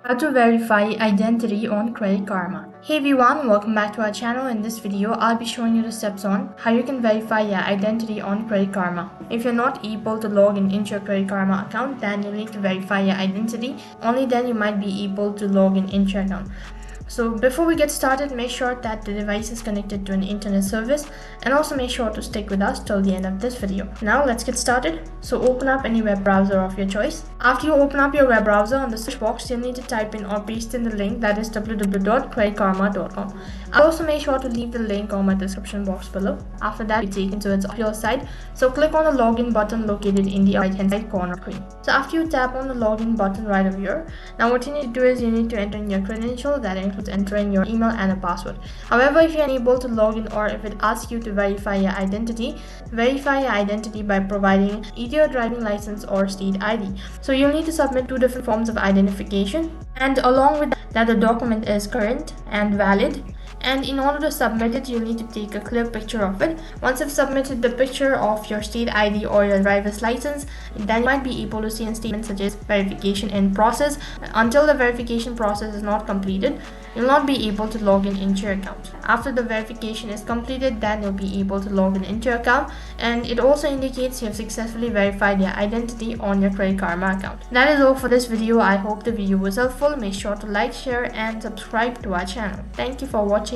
How to verify identity on Credit Karma. Hey everyone, welcome back to our channel. In this video, I'll be showing you the steps on how you can verify your identity on Credit Karma. If you're not able to log in into your Credit Karma account, then you'll need to verify your identity. Only then you might be able to log in into your account. So before we get started, make sure that the device is connected to an internet service, and also make sure to stick with us till the end of this video. Now let's get started. So open up any web browser of your choice. After you open up your web browser, on the search box you'll need to type in or paste in the link, that is www.creditkarma.com. I'll also make sure to leave the link on my description box below. After that, you're taken to its official site. So click on the login button located in the right hand side corner screen. So after you tap on the login button right over here, now what you need to do is you need to enter in your credentials, that includes entering your email and a password. However, if you're unable to log in or if it asks you to verify your identity by providing either your driving license or state ID. So you'll need to submit two different forms of identification, and along with that the document is current and valid. And in order to submit it, you'll need to take a clear picture of it. Once you've submitted the picture of your state ID or your driver's license, then you might be able to see a statement such as verification in process. Until the verification process is not completed, you'll not be able to log in into your account. After the verification is completed, then you'll be able to log in into your account, and it also indicates you have successfully verified your identity on your Credit Karma account. That is all for this video. I hope the video was helpful. Make sure to like, share and subscribe to our channel. Thank you for watching.